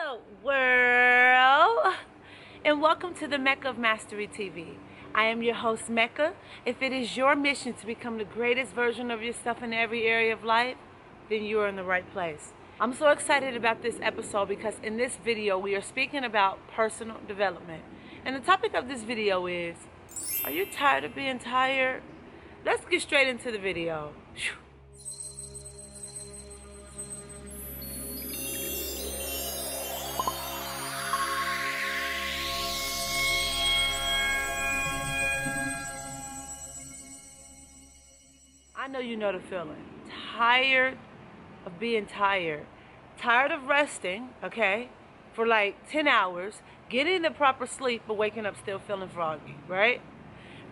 Hello, world, and welcome to the Mecca of Mastery TV. I am your host, Mecca. If it is your mission to become the greatest version of yourself in every area of life, then you are in the right place. I'm so excited about this episode because in this video, we are speaking about personal development. And the topic of this video is, are you tired of being tired? Let's get straight into the video. Whew. I know you know the feeling. Tired of being tired. Tired of resting, okay, for like 10 hours, getting the proper sleep, but waking up still feeling froggy, right?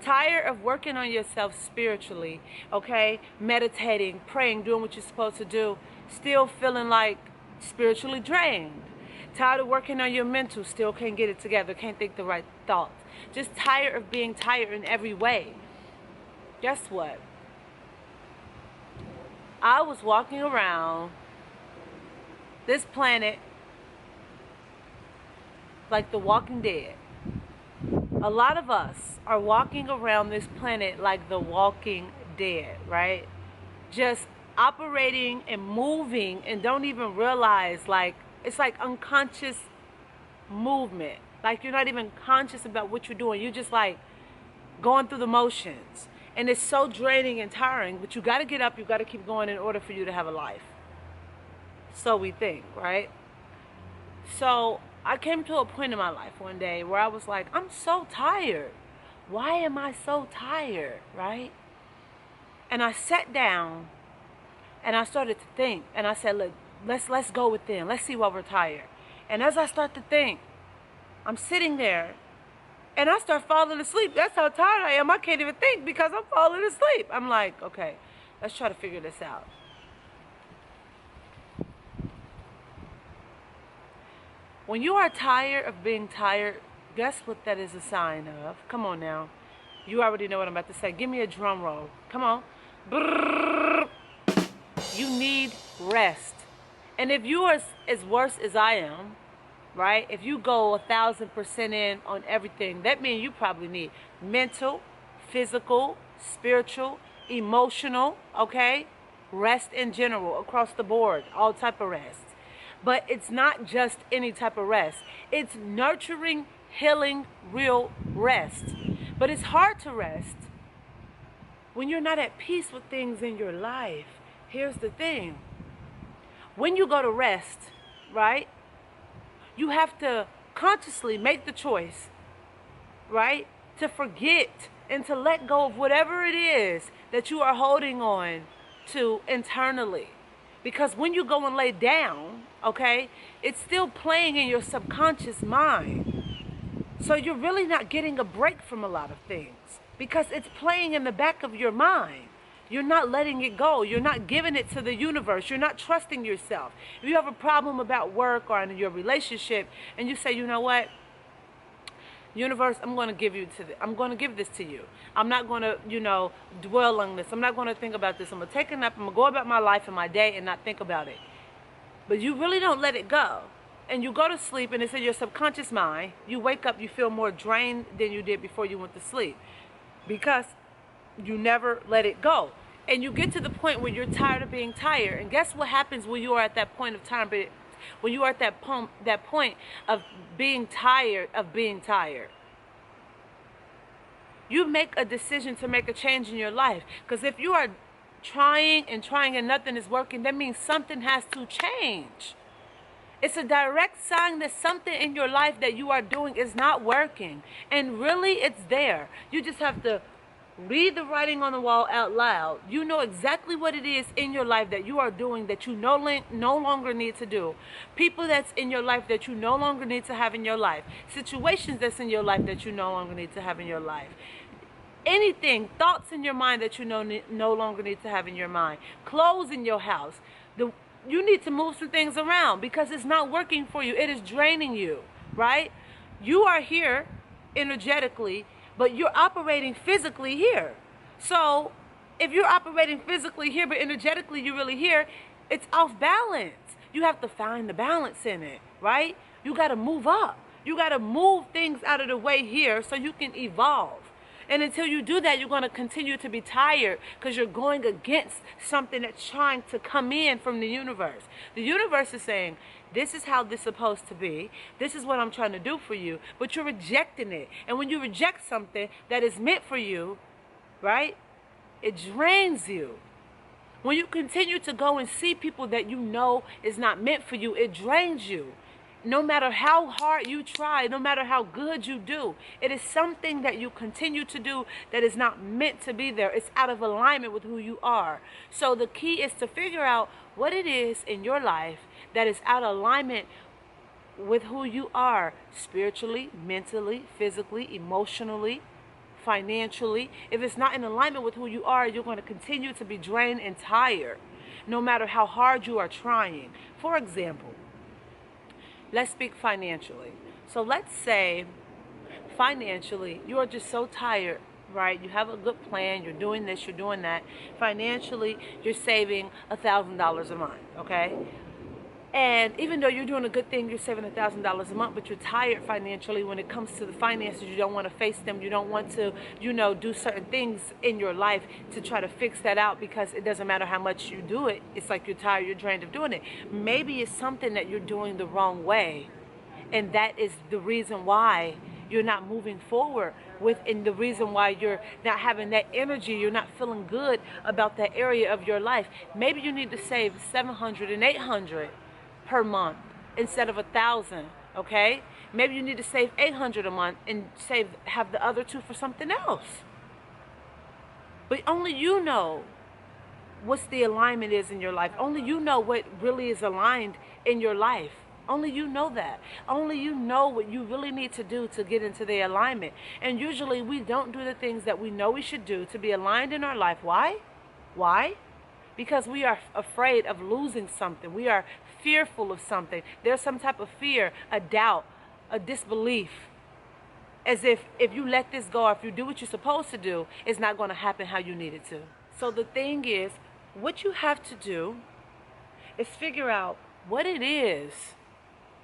Tired of working on yourself spiritually, okay, meditating, praying, doing what you're supposed to do, still feeling like spiritually drained. Tired of working on your mental, still can't get it together, can't think the right thoughts. Just tired of being tired in every way. Guess what? I was walking around this planet like the Walking Dead. A lot of us are walking around this planet like the Walking Dead, right? Just operating and moving and don't even realize, like, it's like unconscious movement. Like you're not even conscious about what you're doing. You're just like going through the motions. And it's so draining and tiring, but you got to get up, you got to keep going in order for you to have a life. So we think, right? So I came to a point in my life one day where I was like, I'm so tired. Why am I so tired, right? And I sat down and I started to think, and I said, look, let's go within. Let's see why we're tired. And as I start to think, I'm sitting there and I start falling asleep. That's how tired I am. I can't even think because I'm falling asleep. I'm like, okay, let's try to figure this out. When you are tired of being tired, guess what that is a sign of? Come on now. You already know what I'm about to say. Give me a drum roll. Come on. Brrr. You need rest. And if you are as worse as I am, right? If you go 1,000% in on everything, that means you probably need mental, physical, spiritual, emotional, okay? Rest in general, across the board, all type of rest. But it's not just any type of rest. It's nurturing, healing, real rest. But it's hard to rest when you're not at peace with things in your life. Here's the thing. When you go to rest, right? You have to consciously make the choice, right, to forget and to let go of whatever it is that you are holding on to internally. Because when you go and lay down, okay, it's still playing in your subconscious mind. So you're really not getting a break from a lot of things because it's playing in the back of your mind. You're not letting it go. You're not giving it to the universe. You're not trusting yourself. If you have a problem about work or in your relationship and you say, you know what, universe, I'm going to give this to you. I'm not going to, dwell on this. I'm not going to think about this. I'm going to take a nap. I'm going to go about my life and my day and not think about it. But you really don't let it go. And you go to sleep and it's in your subconscious mind. You wake up, you feel more drained than you did before you went to sleep because you never let it go. And you get to the point where you're tired of being tired. And guess what happens when you are at that point of time? When you are at that point of being tired of being tired, you make a decision to make a change in your life. Because if you are trying and nothing is working, that means something has to change. It's a direct sign that something in your life that you are doing is not working. And really, it's there. You just have to read the writing on the wall out loud. You know exactly what it is in your life that you are doing that you no longer need to do. People that's in your life that you no longer need to have in your life. Situations that's in your life that you no longer need to have in your life. Anything, thoughts in your mind that you no longer need to have in your mind. Clothes in your house. You need to move some things around because it's not working for you. It is draining you, right? You are here energetically, but you're operating physically here. So if you're operating physically here, but energetically you're really here, it's off balance. You have to find the balance in it, right? You got to move up. You got to move things out of the way here so you can evolve. And until you do that, you're going to continue to be tired because you're going against something that's trying to come in from the universe. The universe is saying, this is how this is supposed to be. This is what I'm trying to do for you. But you're rejecting it. And when you reject something that is meant for you, right, it drains you. When you continue to go and see people that you know is not meant for you, it drains you. No matter how hard you try, no matter how good you do, it is something that you continue to do that is not meant to be there. It's out of alignment with who you are. So the key is to figure out what it is in your life that is out of alignment with who you are, spiritually, mentally, physically, emotionally, financially. If it's not in alignment with who you are, you're going to continue to be drained and tired, no matter how hard you are trying. For example, let's speak financially. So let's say financially, you are just so tired, right? You have a good plan. You're doing this, you're doing that. Financially, you're saving $1,000 a month, okay? And even though you're doing a good thing, you're saving $1,000 a month, but you're tired financially when it comes to the finances. You don't want to face them. You don't want to, do certain things in your life to try to fix that out because it doesn't matter how much you do it. It's like you're tired, you're drained of doing it. Maybe it's something that you're doing the wrong way. And that is the reason why you're not moving forward with, and the reason why you're not having that energy, you're not feeling good about that area of your life. Maybe you need to save $700 and $800 per month instead of $1,000, okay? Maybe you need to save $800 a month and have the other two for something else. But only you know what's the alignment is in your life. Only you know what really is aligned in your life. Only you know that. Only you know what you really need to do to get into the alignment. And usually we don't do the things that we know we should do to be aligned in our life. Why? Why? Because we are afraid of losing something. We are fearful of something. There's some type of fear, a doubt, a disbelief. As if you let this go, or if you do what you're supposed to do, it's not going to happen how you need it to. So the thing is, what you have to do is figure out what it is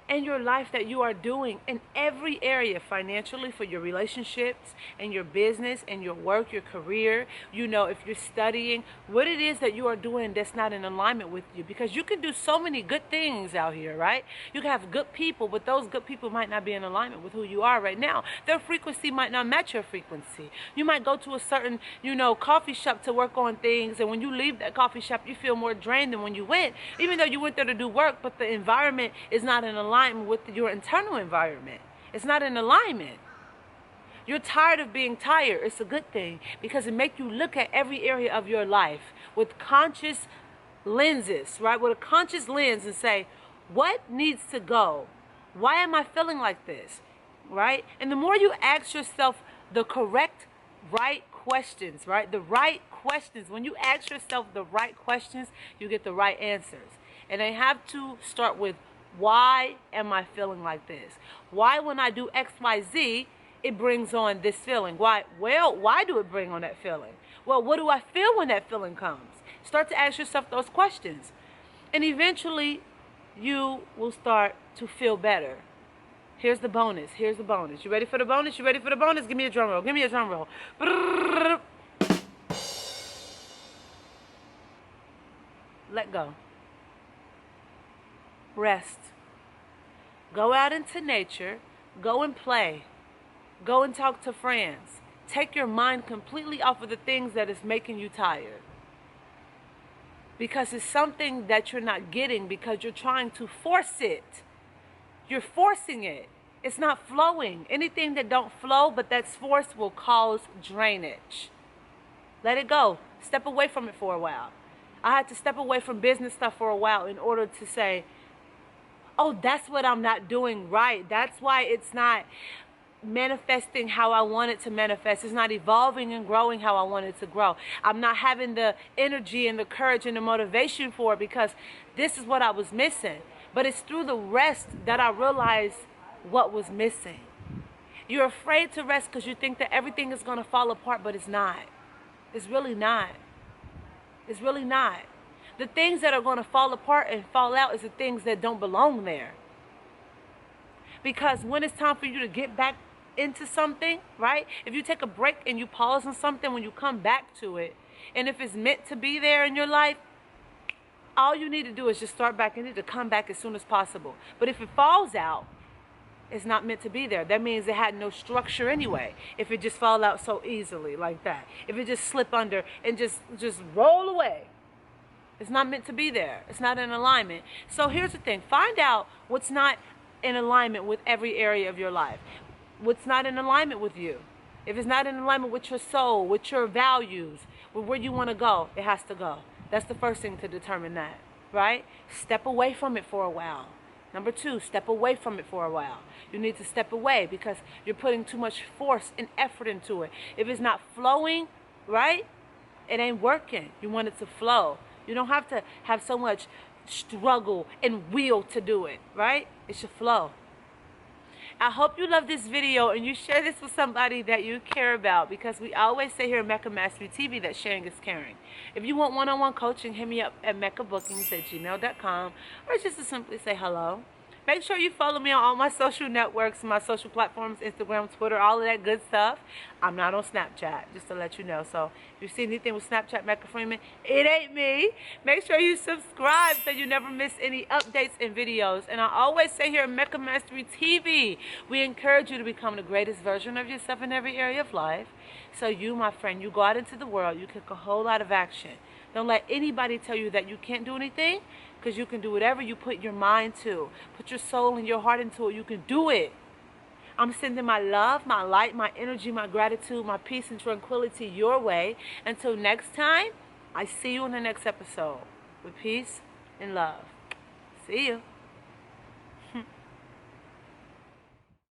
in your life that you are doing in every area, financially, for your relationships and your business and your work, your career, if you're studying, what it is that you are doing that's not in alignment with you. Because you can do so many good things out here, right? You can have good people, but those good people might not be in alignment with who you are right now. Their frequency might not match your frequency. You might go to a certain, coffee shop to work on things, and when you leave that coffee shop, you feel more drained than when you went, even though you went there to do work, but the environment is not in alignment with your internal environment. It's not in alignment. You're tired of being tired. It's a good thing because it makes you look at every area of your life with conscious lenses, right? With a conscious lens and say, what needs to go? Why am I feeling like this? Right? And the more you ask yourself the correct, right questions, right? The right questions. When you ask yourself the right questions, you get the right answers. And they have to start with, why am I feeling like this? Why, when I do X, Y, Z, it brings on this feeling? Why? Well, why do it bring on that feeling? Well, what do I feel when that feeling comes? Start to ask yourself those questions. And eventually, you will start to feel better. Here's the bonus. Here's the bonus. You ready for the bonus? You ready for the bonus? Give me a drum roll. Give me a drum roll. Let go. Rest. Go out into nature. Go and play. Go and talk to friends. Take your mind completely off of the things that is making you tired. Because it's something that you're not getting because you're trying to force it. You're forcing it. It's not flowing. Anything that don't flow but that's forced will cause drainage. Let it go. Step away from it for a while. I had to step away from business stuff for a while in order to say, oh, that's what I'm not doing right. That's why it's not manifesting how I want it to manifest. It's not evolving and growing how I want it to grow. I'm not having the energy and the courage and the motivation for it because this is what I was missing. But it's through the rest that I realized what was missing. You're afraid to rest because you think that everything is going to fall apart, but it's not. It's really not. It's really not. The things that are going to fall apart and fall out is the things that don't belong there. Because when it's time for you to get back into something, right? If you take a break and you pause on something, when you come back to it, and if it's meant to be there in your life, all you need to do is just start back in it to come back as soon as possible. But if it falls out, it's not meant to be there. That means it had no structure anyway. If it just fall out so easily like that. If it just slip under and just roll away. It's not meant to be there. It's not in alignment. So here's the thing. Find out what's not in alignment with every area of your life. What's not in alignment with you. If it's not in alignment with your soul, with your values, with where you want to go, it has to go. That's the first thing to determine that, right? Step away from it for a while. Number 2, step away from it for a while. You need to step away because you're putting too much force and effort into it. If it's not flowing, right, it ain't working. You want it to flow. You don't have to have so much struggle and will to do it, right? It should flow. I hope you love this video and you share this with somebody that you care about, because we always say here at Mecca Mastery TV that sharing is caring. If you want one-on-one coaching, hit me up at meccabookings@gmail.com, or just to simply say hello. Make sure you follow me on all my social networks, my social platforms, Instagram, Twitter, all of that good stuff. I'm not on Snapchat, just to let you know. So if you see anything with Snapchat Mecca Freeman, it ain't me. Make sure you subscribe so you never miss any updates and videos. And I always say here at Mecca Mastery TV, we encourage you to become the greatest version of yourself in every area of life. So you, my friend, you go out into the world, you take a whole lot of action. Don't let anybody tell you that you can't do anything, because you can do whatever you put your mind to. Put your soul and your heart into it. You can do it. I'm sending my love, my light, my energy, my gratitude, my peace and tranquility your way. Until next time, I see you in the next episode with peace and love. See you.